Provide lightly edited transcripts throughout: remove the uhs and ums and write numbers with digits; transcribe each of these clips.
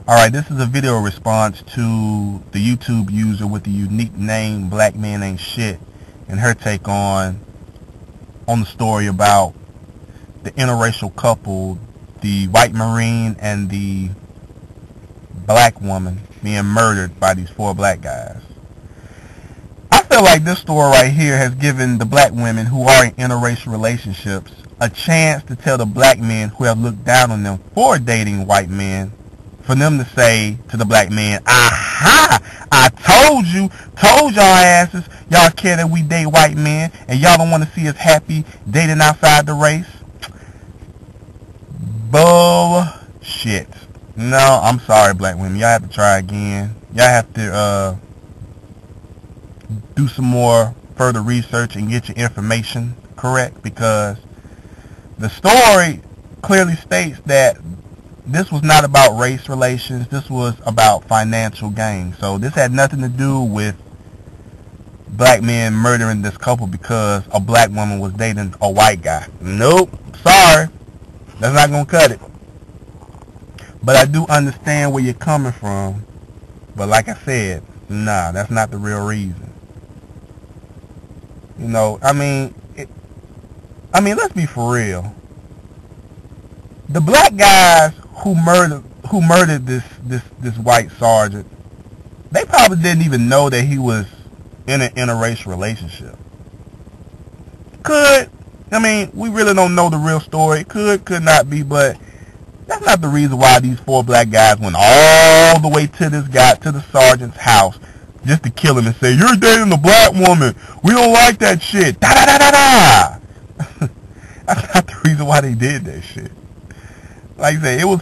Alright, this is a video response to the YouTube user with the unique name Black Man Ain't Shit and her take on the story about the interracial couple, the white Marine and the black woman being murdered by these 4 black guys. I feel like this story right here has given the black women who are in interracial relationships a chance to tell the black men who have looked down on them for dating white men, for them to say to the black man, aha, I told y'all asses, y'all care that we date white men and y'all don't want to see us happy dating outside the race. Bullshit. No, I'm sorry, black women. Y'all have to try again. Y'all have to do some more further research and get your information correct, because the story clearly states that this was not about race relations. This was about financial gain. So this had nothing to do with black men murdering this couple because a black woman was dating a white guy. Nope. Sorry. That's not going to cut it. But I do understand where you're coming from. But like I said, nah, that's not the real reason. You know, I mean, let's be for real. The black guys who murdered this white sergeant, they probably didn't even know that he was in an interracial relationship. We really don't know the real story. Could not be, but that's not the reason why these 4 black guys went all the way to the sergeant's house just to kill him and say, you're dating a black woman. We don't like that shit. Da da da da da. That's not the reason why they did that shit. Like I say, it was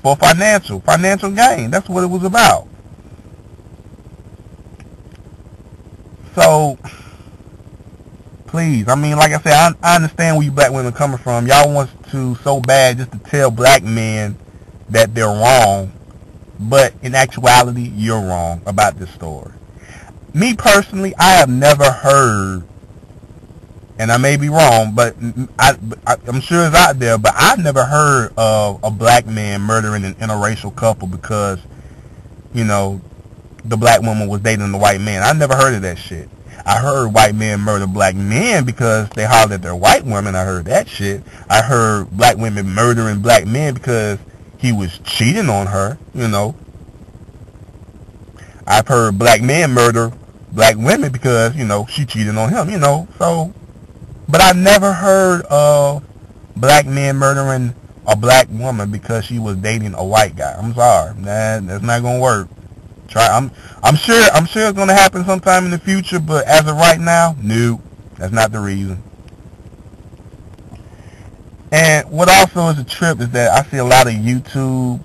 for financial gain. That's what it was about. So, please, like I said, I understand where you black women are coming from. Y'all want to so bad just to tell black men that they're wrong, but in actuality, you're wrong about this story. Me personally, I have never heard, and I may be wrong, but I'm sure it's out there, but I've never heard of a black man murdering an interracial couple because, you know, the black woman was dating the white man. I never heard of that shit. I heard white men murder black men because they hollered at their white women. I heard that shit. I heard black women murdering black men because he was cheating on her, you know. I've heard black men murder black women because, you know, she cheated on him, you know, so... But I never heard of black men murdering a black woman because she was dating a white guy. I'm sorry, that's not gonna work. I'm sure it's gonna happen sometime in the future, but as of right now, no, that's not the reason. And what also is a trip is that I see a lot of YouTube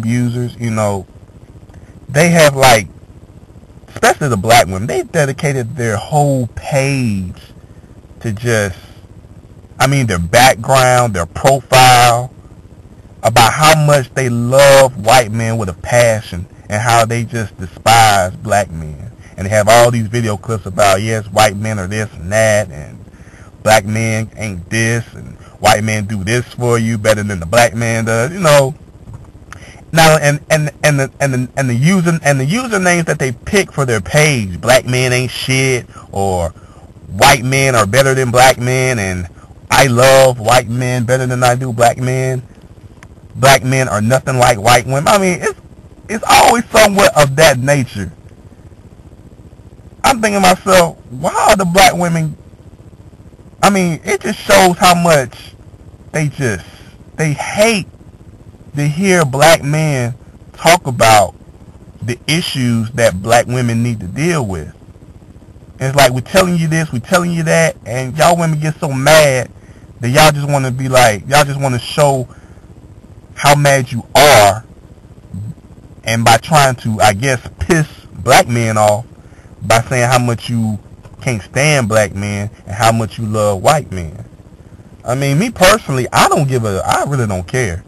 users, you know, they have, like, especially the black women, they've dedicated their whole page to just, their background, their profile, about how much they love white men with a passion and how they just despise black men. And they have all these video clips about, yes, white men are this and that, and black men ain't this, and white men do this for you better than the black man does, you know. Now, and the usernames that they pick for their page, black men ain't shit, or white men are better than black men, and I love white men better than I do black men. Black men are nothing like white women. It's always somewhat of that nature. I'm thinking to myself, why are the black women... it just shows how much they hate to hear black men talk about the issues that black women need to deal with. And it's like, we're telling you this, we're telling you that, and y'all women get so mad that y'all just want to be like, y'all just want to show how mad you are, and by trying to, I guess, piss black men off by saying how much you can't stand black men and how much you love white men. Me personally, I really don't care.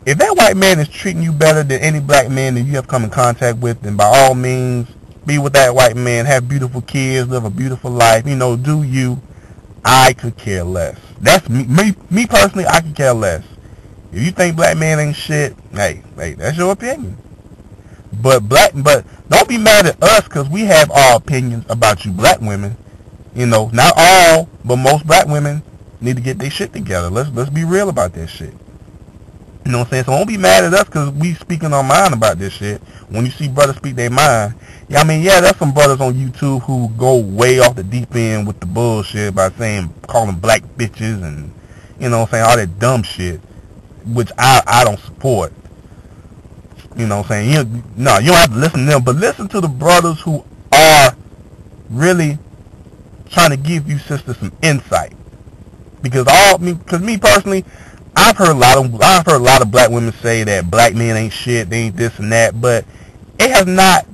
If that white man is treating you better than any black man that you have come in contact with, then by all means, be with that white man, have beautiful kids, live a beautiful life, you know, do you. I could care less. That's me personally, I could care less. If you think black men ain't shit, hey, that's your opinion. But don't be mad at us because we have our opinions about you black women. You know, not all, but most black women need to get their shit together. Let's be real about that shit. You know what I'm saying? So don't be mad at us because we speaking our mind about this shit. When you see brothers speak their mind, yeah, I mean, yeah, there's some brothers on YouTube who go way off the deep end with the bullshit by calling black bitches and, you know what I'm saying, all that dumb shit, which I don't support. You know what I'm saying? You don't have to listen to them, but listen to the brothers who are really trying to give you sisters some insight. Because me personally, I've heard a lot of black women say that black men ain't shit, they ain't this and that, but it has not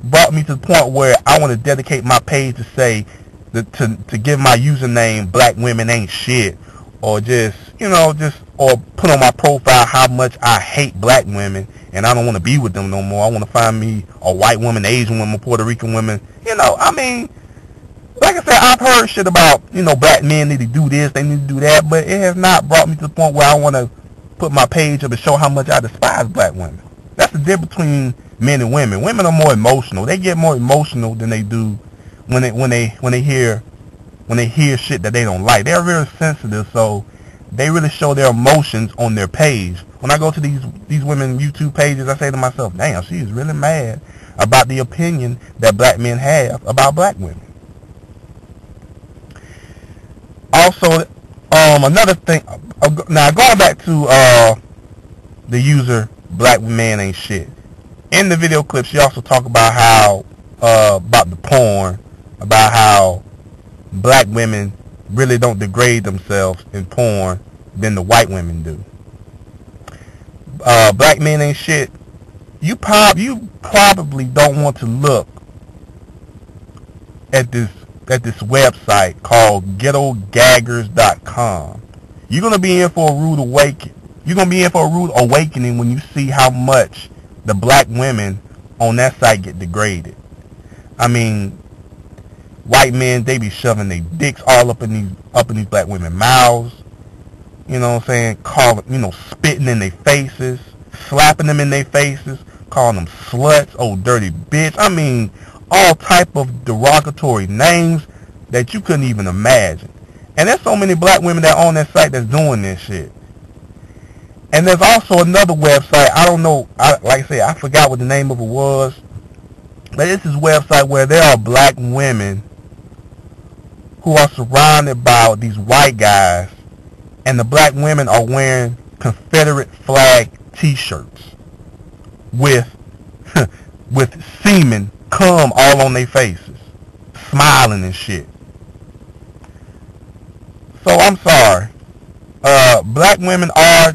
brought me to the point where I want to dedicate my page to say to give my username black women ain't shit, or or put on my profile how much I hate black women and I don't want to be with them no more. I want to find me a white woman, Asian woman, Puerto Rican woman. You know, I mean, like I said, I've heard shit about, black men need to do this, they need to do that, but it has not brought me to the point where I want to put my page up and show how much I despise black women. That's the difference between men and women. Women are more emotional. They get more emotional than they do when they hear shit that they don't like. They're very sensitive, so they really show their emotions on their page. When I go to these women YouTube pages, I say to myself, damn, she is really mad about the opinion that black men have about black women. Also, another thing, now going back to the user black man ain't shit. In the video clip, she also talked about how about the porn, about how black women really don't degrade themselves in porn than the white women do. Black men ain't shit. You probably don't want to look at this website called ghettogaggers.com. You're gonna be in for a rude awakening. You're gonna be in for a rude awakening when you see how much the black women on that site get degraded. I mean, white men, they be shoving their dicks all up in these black women's mouths. You know what I'm saying? Spitting in their faces, slapping them in their faces, calling them sluts, old dirty bitch. I mean, all type of derogatory names that you couldn't even imagine. And there's so many black women that on that site that's doing this shit. And there's also another website, I don't know, like I said, I forgot what the name of it was, but this is a website where there are black women who are surrounded by these white guys, and the black women are wearing Confederate flag t-shirts with semen cum all on their faces, smiling and shit. So I'm sorry, black women are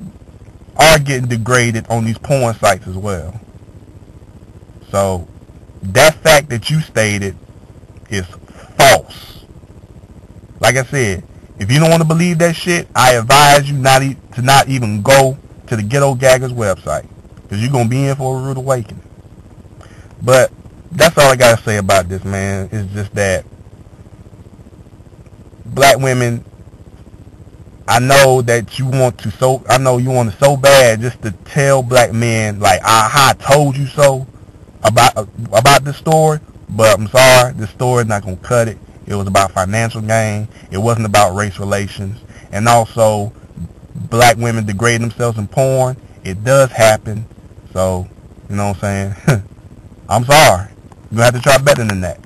getting degraded on these porn sites as well. So that fact that you stated is false. Like I said, if you don't want to believe that shit, I advise you to not even go to the Ghetto Gaggers website, because you're going to be in for a rude awakening. But that's all I got to say about this, man. It's just that black women, I know you want to so bad just to tell black men like I told you so about this story, but I'm sorry, this story is not gonna cut it. It was about financial gain. It wasn't about race relations. And also, black women degrading themselves in porn. It does happen. So, you know what I'm saying? I'm sorry. You're gonna have to try better than that.